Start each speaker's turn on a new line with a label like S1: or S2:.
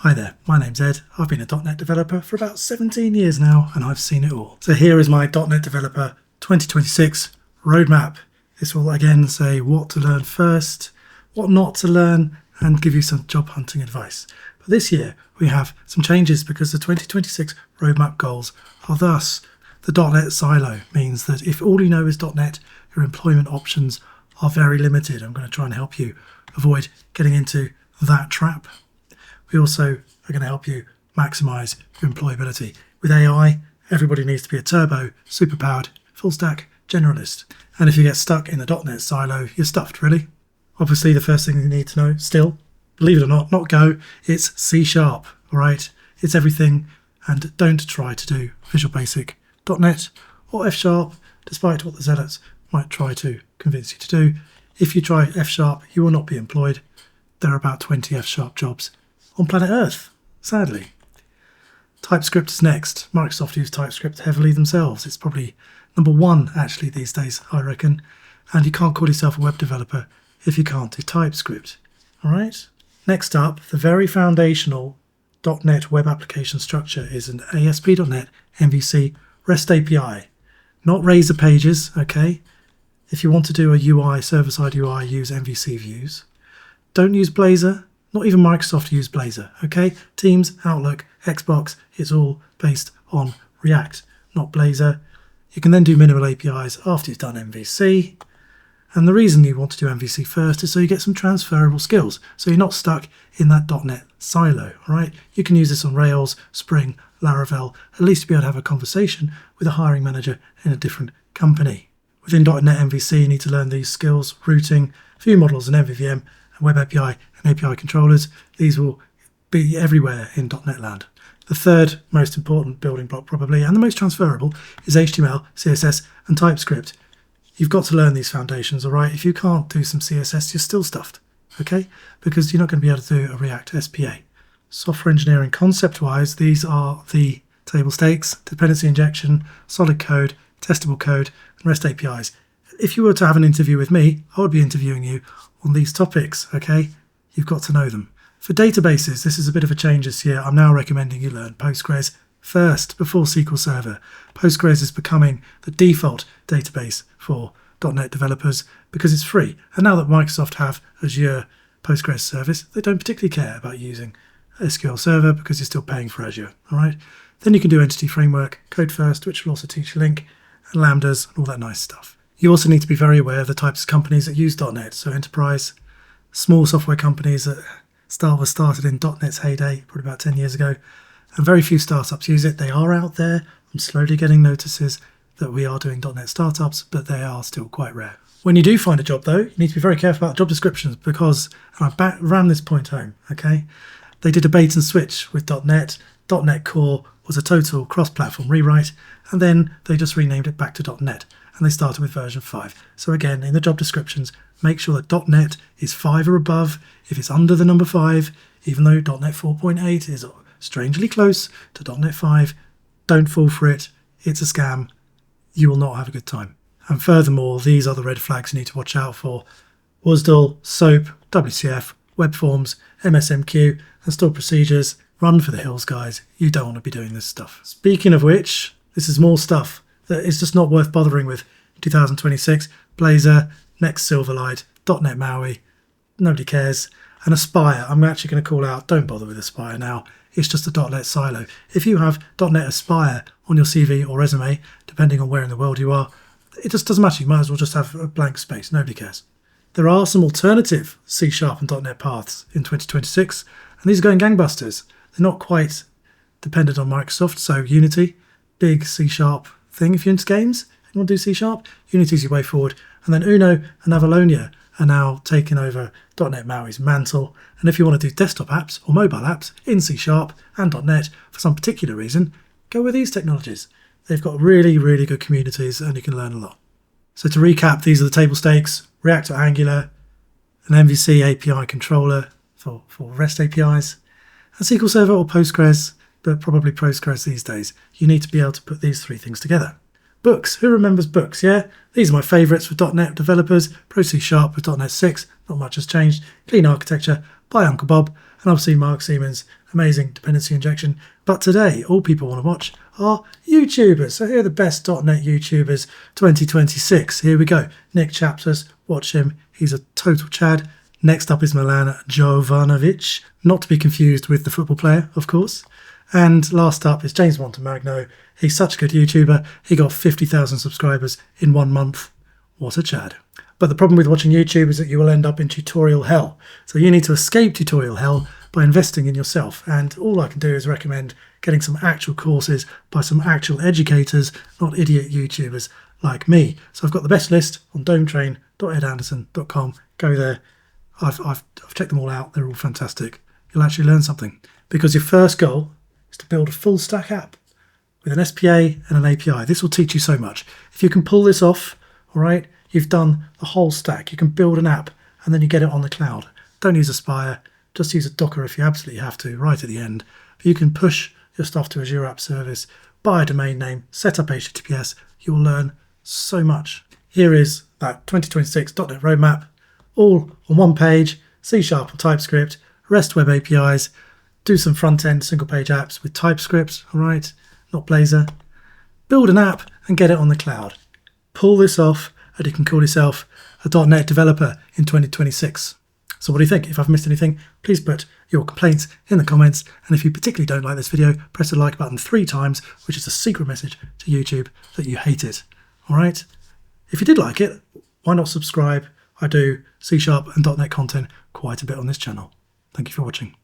S1: Hi there, my name's Ed. I've been a .NET developer for about 17 years now and I've seen it all. So here is my .NET Developer 2026 roadmap. This will again say what to learn first, what not to learn, and give you some job hunting advice. But this year we have some changes because the 2026 roadmap goals are thus. The .NET silo means that if all you know is .NET, your employment options are very limited. I'm going to try and help you avoid getting into that trap. We also are going to help you maximize your employability. With AI, everybody needs to be a turbo, superpowered, full stack generalist. And if you get stuck in the .NET silo, you're stuffed, really. Obviously, the first thing you need to know, still, believe it or not Go, it's C#, all right? It's everything, and don't try to do Visual Basic .NET or F#, despite what the zealots might try to convince you to do. If you try F#, you will not be employed. There are about 20 F# jobs on planet Earth, sadly. TypeScript is next. Microsoft use TypeScript heavily themselves. It's probably number one actually these days, I reckon. And you can't call yourself a web developer if you can't do TypeScript. All right. Next up, the very foundational .NET web application structure is an ASP.NET MVC REST API, not Razor pages. Okay. If you want to do a UI, server-side UI, use MVC views. Don't use Blazor. Not even Microsoft use Blazor, okay? Teams, Outlook, Xbox, it's all based on React, not Blazor. You can then do minimal APIs after you've done MVC. And the reason you want to do MVC first is so you get some transferable skills. So you're not stuck in that .NET silo, all right? You can use this on Rails, Spring, Laravel, at least to be able to have a conversation with a hiring manager in a different company. Within .NET MVC, you need to learn these skills: routing, view models and MVVM, and web API and API controllers. These will be everywhere in .NET land. The third most important building block probably, and the most transferable, is HTML, CSS and TypeScript. You've got to learn these foundations, all right? If you can't do some CSS, you're still stuffed, okay? Because you're not going to be able to do a React SPA. Software engineering concept-wise, these are the table stakes: dependency injection, solid code, testable code, and REST APIs. If you were to have an interview with me, I would be interviewing you on these topics, okay? You've got to know them. For databases, this is a bit of a change this year. I'm now recommending you learn Postgres first before SQL Server. Postgres is becoming the default database for .NET developers because it's free. And now that Microsoft have Azure Postgres service, they don't particularly care about using SQL Server because you're still paying for Azure, all right? Then you can do Entity Framework, Code First, which will also teach you LINQ, and Lambdas, and all that nice stuff. You also need to be very aware of the types of companies that use .NET. So enterprise, small software companies that were started in .NET's heyday, probably about 10 years ago, and very few startups use it. They are out there. I'm slowly getting notices that we are doing .NET startups, but they are still quite rare. When you do find a job, though, you need to be very careful about job descriptions because, and I ran this point home, okay? They did a bait and switch with .NET. .NET Core was a total cross-platform rewrite, and then they just renamed it back to .NET. And they started with version 5. So again, in the job descriptions, make sure that .NET is 5 or above. If it's under the number 5, even though .NET 4.8 is strangely close to .NET 5, don't fall for it. It's a scam. You will not have a good time. And furthermore, these are the red flags you need to watch out for: WSDL, SOAP, WCF, web forms, MSMQ, and stored procedures. Run for the hills, guys. You don't want to be doing this stuff. Speaking of which, this is more stuff that is just not worth bothering with. 2026, Blazor, Next Silverlight, .NET MAUI, nobody cares. And Aspire, I'm actually going to call out, don't bother with Aspire now. It's just a .NET silo. If you have .NET Aspire on your CV or resume, depending on where in the world you are, it just doesn't matter. You might as well just have a blank space. Nobody cares. There are some alternative C# and .NET paths in 2026, and these are going gangbusters. They're not quite dependent on Microsoft, so Unity, big C# thing. If you're into games and you want to do C#, Unity's your way forward. And then Uno and Avalonia are now taking over .NET MAUI's mantle. And if you want to do desktop apps or mobile apps in C# and .NET for some particular reason, go with these technologies. They've got really, really good communities and you can learn a lot. So to recap, these are the table stakes: React or Angular, an MVC API controller for REST APIs, and SQL Server or Postgres, but probably Postgres these days. You need to be able to put these three things together. Books. Who remembers books, yeah? These are my favourites for .NET developers. Pro C# with .NET 6, not much has changed. Clean Architecture by Uncle Bob, and obviously Mark Siemens amazing dependency injection. But today, all people want to watch are YouTubers. So here are the best .NET YouTubers 2026. Here we go. Nick Chapters, watch him. He's a total Chad. Next up is Milan Jovanovic, not to be confused with the football player, of course. And last up is James Montemagno. He's such a good YouTuber. He got 50,000 subscribers in 1 month. What a Chad. But the problem with watching YouTube is that you will end up in tutorial hell. So you need to escape tutorial hell by investing in yourself. And all I can do is recommend getting some actual courses by some actual educators, not idiot YouTubers like me. So I've got the best list on dometrain.edanderson.com. Go there. I've checked them all out. They're all fantastic. You'll actually learn something. Because your first goal is to build a full stack app with an SPA and an API. This will teach you so much. If you can pull this off, all right, you've done the whole stack. You can build an app and then you get it on the cloud. Don't use Aspire. Just use a Docker if you absolutely have to, right at the end. But you can push your stuff to Azure App Service, buy a domain name, set up HTTPS. You will learn so much. Here is that 2026 .NET roadmap, all on one page, C# and TypeScript, REST web APIs, do some front-end single-page apps with TypeScript, all right, not Blazor. Build an app and get it on the cloud. Pull this off and you can call yourself a .NET developer in 2026. So what do you think? If I've missed anything, please put your complaints in the comments. And if you particularly don't like this video, press the like button 3 times, which is a secret message to YouTube that you hate it. All right? If you did like it, why not subscribe? I do C# and .NET content quite a bit on this channel. Thank you for watching.